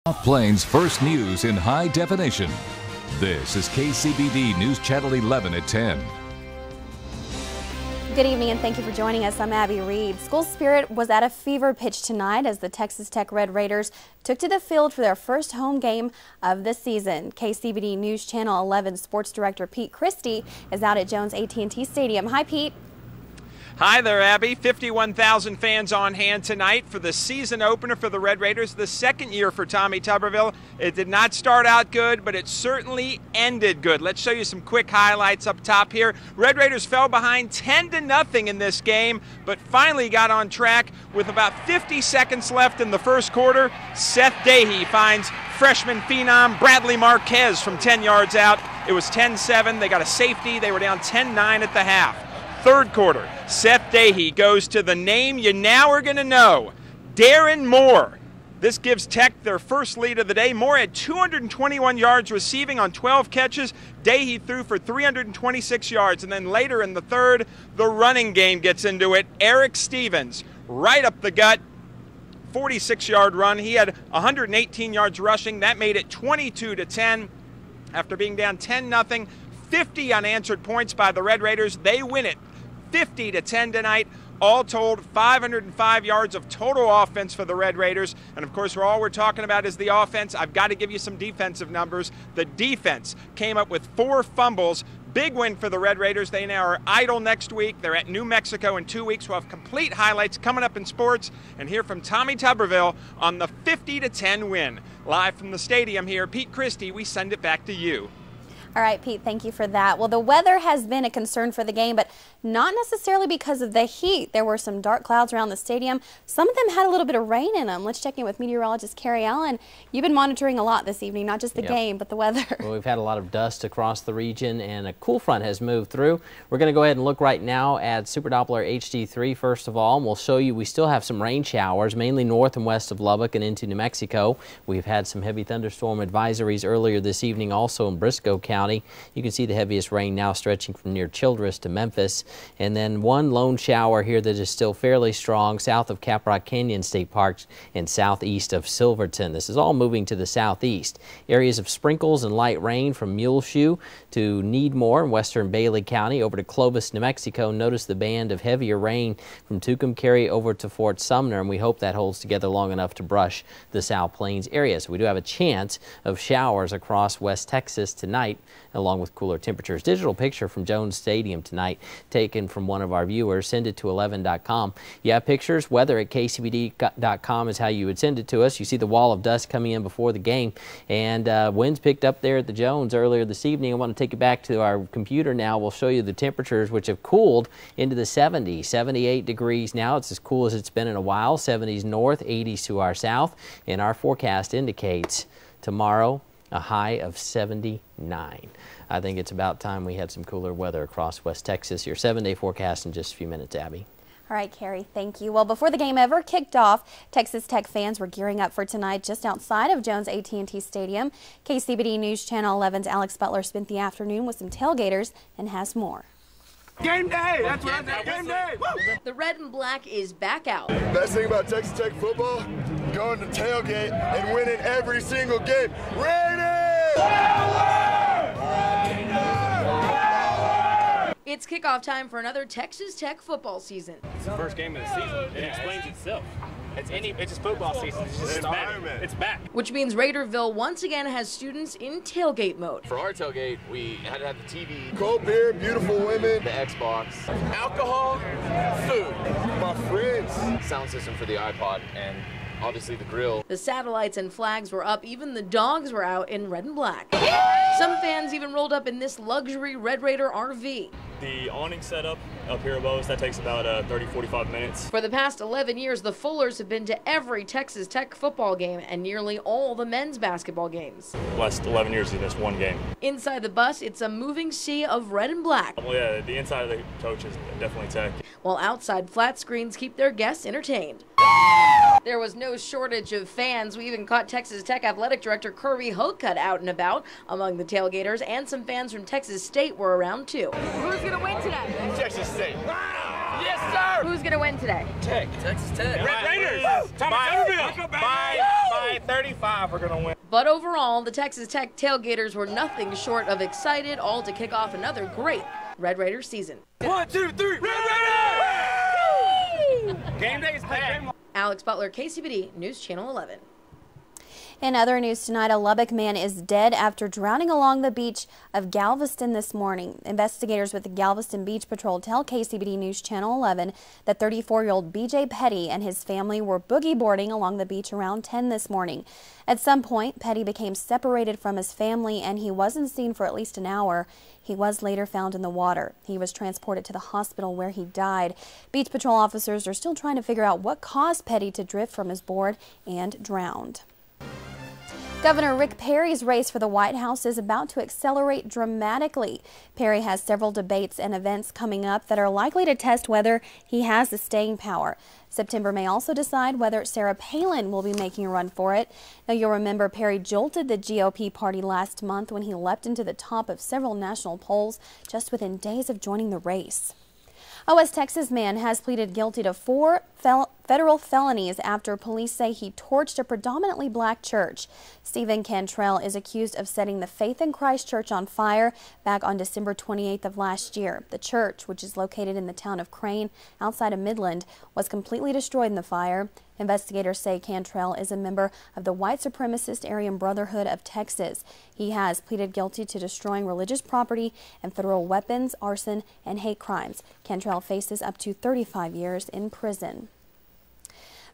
South Plains First News in high definition. This is KCBD News Channel 11 at 10. Good evening and thank you for joining us. I'm Abby Reed. School spirit was at a fever pitch tonight as the Texas Tech Red Raiders took to the field for their first home game of the season. KCBD News Channel 11 Sports Director Pete Christie is out at Jones AT&T Stadium. Hi, Pete. Hi there, Abby. 51,000 fans on hand tonight for the season opener for the Red Raiders, the second year for Tommy Tuberville. It did not start out good, but it certainly ended good. Let's show you some quick highlights up top here. Red Raiders fell behind 10-0 in this game, but finally got on track with about 50 seconds left in the first quarter. Seth Dahey finds freshman phenom Bradley Marquez from 10 yards out. It was 10-7. They got a safety. They were down 10-9 at the half. Third quarter, Seth Dahey goes to the name you now are going to know, Darren Moore. This gives Tech their first lead of the day. Moore had 221 yards receiving on 12 catches. Dahey threw for 326 yards. And then later in the third, the running game gets into it. Eric Stevens, right up the gut, 46-yard run. He had 118 yards rushing. That made it 22-10. After being down 10-0, 50 unanswered points by the Red Raiders. They win it 50-10 tonight. All told, 505 yards of total offense for the Red Raiders. And of course, all we're talking about is the offense. I've got to give you some defensive numbers. The defense came up with 4 fumbles. Big win for the Red Raiders. They now are idle next week. They're at New Mexico in 2 weeks. We'll have complete highlights coming up in sports and hear from Tommy Tuberville on the 50-10 win. Live from the stadium here, Pete Christie, we send it back to you. All right, Pete, thank you for that. Well, the weather has been a concern for the game, but not necessarily because of the heat. There were some dark clouds around the stadium. Some of them had a little bit of rain in them. Let's check in with meteorologist Carrie Allen. You've been monitoring a lot this evening, not just the game, but the weather. Well, we've had a lot of dust across the region, and a cool front has moved through. We're going to go ahead and look right now at Super Doppler HD3 first of all, and we'll show you we still have some rain showers, mainly north and west of Lubbock and into New Mexico. We've had some heavy thunderstorm advisories earlier this evening also in Briscoe County. You can see the heaviest rain now stretching from near Childress to Memphis. And then one lone shower here that is still fairly strong south of Caprock Canyon State Park and southeast of Silverton. This is all moving to the southeast. Areas of sprinkles and light rain from Muleshoe to Needmore in western Bailey County over to Clovis, New Mexico. Notice the band of heavier rain from Tucumcari over to Fort Sumner, and we hope that holds together long enough to brush the South Plains area. So we do have a chance of showers across West Texas tonight, along with cooler temperatures. Digital picture from Jones Stadium tonight taken from one of our viewers. Send it to 11.com. You have pictures. Weather at kcbd.com is how you would send it to us. You see the wall of dust coming in before the game, and winds picked up there at the Jones earlier this evening. I want to take you back to our computer now. We'll show you the temperatures, which have cooled into the 70s. 78 degrees now. It's as cool as it's been in a while. 70s north, 80s to our south, and our forecast indicates tomorrow a high of 79. I think it's about time we had some cooler weather across West Texas. Your 7-day forecast in just a few minutes, Abby. All right, Carrie, thank you. Well, before the game ever kicked off, Texas Tech fans were gearing up for tonight just outside of Jones AT&T Stadium. KCBD News Channel 11's Alex Butler spent the afternoon with some tailgaters and has more. Game day! That's what I said. Game day! Woo! The red and black is back out. Best thing about Texas Tech football, going to tailgate and winning every single game. Raiders! It's kickoff time for another Texas Tech football season. It's the first game of the season. It explains itself. It's just football season. It's just started. It's back. Which means Raiderville once again has students in tailgate mode. For our tailgate, we had to have the TV, Cold beer, beautiful women, the Xbox, alcohol, food, my friends, sound system for the iPod, and obviously the grill. The satellites and flags were up. Even the dogs were out in red and black. Some fans even rolled up in this luxury Red Raider RV. The awning setup up here above us, that takes about 30-45 minutes. For the past 11 years, the Fullers have been to every Texas Tech football game and nearly all the men's basketball games. Last 11 years, we missed one game. Inside the bus, it's a moving sea of red and black. Well, yeah, the inside of the coach is definitely Tech. While outside flat screens keep their guests entertained. There was no shortage of fans. We even caught Texas Tech Athletic Director Kirby Hocutt out and about among the tailgaters, and some fans from Texas State were around too. Who's going to win today? Texas State. Yes, sir. Who's going to win today? Tech. Texas Tech. Red Raiders. By 35 are going to win. But overall, the Texas Tech tailgaters were nothing short of excited, all to kick off another great Red Raiders season. 1, 2, 3, Red Raiders! Game day is back. Alex Butler, KCBD News Channel 11. In other news tonight, a Lubbock man is dead after drowning along the beach of Galveston this morning. Investigators with the Galveston Beach Patrol tell KCBD News Channel 11 that 34-year-old B.J. Petty and his family were boogie boarding along the beach around 10 this morning. At some point, Petty became separated from his family and he wasn't seen for at least an hour. He was later found in the water. He was transported to the hospital where he died. Beach Patrol officers are still trying to figure out what caused Petty to drift from his board and drowned. Governor Rick Perry's race for the White House is about to accelerate dramatically. Perry has several debates and events coming up that are likely to test whether he has the staying power. September may also decide whether Sarah Palin will be making a run for it. Now, you'll remember Perry jolted the GOP party last month when he leapt into the top of several national polls just within days of joining the race. A West Texas man has pleaded guilty to 4 federal felonies after police say he torched a predominantly black church. Stephen Cantrell is accused of setting the Faith in Christ Church on fire back on December 28th of last year. The church, which is located in the town of Crane outside of Midland, was completely destroyed in the fire. Investigators say Cantrell is a member of the white supremacist Aryan Brotherhood of Texas. He has pleaded guilty to destroying religious property and federal weapons, arson, and hate crimes. Cantrell faces up to 35 years in prison.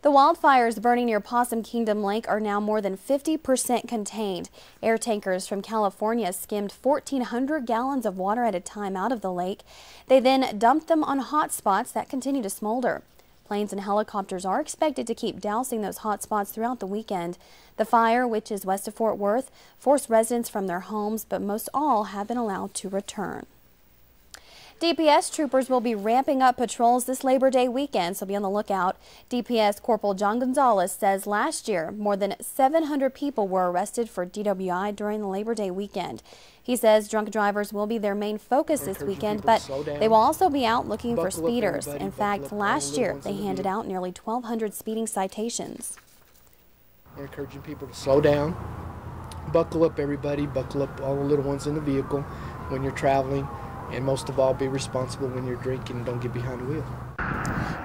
The wildfires burning near Possum Kingdom Lake are now more than 50% contained. Air tankers from California skimmed 1,400 gallons of water at a time out of the lake. They then dumped them on hot spots that continue to smolder. Planes and helicopters are expected to keep dousing those hot spots throughout the weekend. The fire, which is west of Fort Worth, forced residents from their homes, but most all have been allowed to return. DPS troopers will be ramping up patrols this Labor Day weekend, so be on the lookout. DPS Corporal John Gonzalez says last year more than 700 people were arrested for DWI during the Labor Day weekend. He says drunk drivers will be their main focus this weekend, but they will also be out looking for speeders. In fact, last year they handed out nearly 1,200 speeding citations. Encouraging people to slow down, buckle up everybody, buckle up all the little ones in the vehicle when you're traveling. And most of all, be responsible when you're drinking and don't get behind the wheel.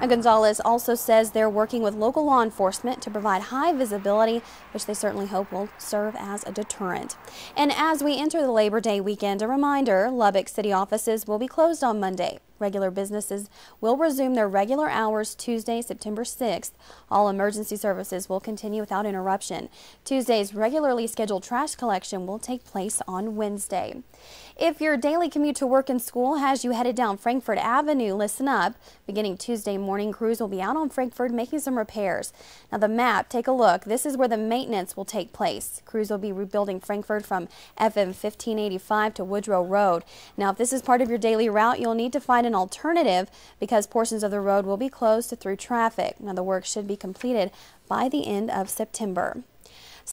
And Gonzalez also says they're working with local law enforcement to provide high visibility, which they certainly hope will serve as a deterrent. And as we enter the Labor Day weekend, a reminder, Lubbock city offices will be closed on Monday. Regular businesses will resume their regular hours Tuesday, September 6th. All emergency services will continue without interruption. Tuesday's regularly scheduled trash collection will take place on Wednesday. If your daily commute to work and school has you headed down Frankfort Avenue, listen up. Beginning Tuesday morning, crews will be out on Frankfort making some repairs. Now the map, take a look. This is where the maintenance will take place. Crews will be rebuilding Frankfort from FM 1585 to Woodrow Road. Now if this is part of your daily route, you'll need to find an alternative because portions of the road will be closed to through traffic. Now the work should be completed by the end of September.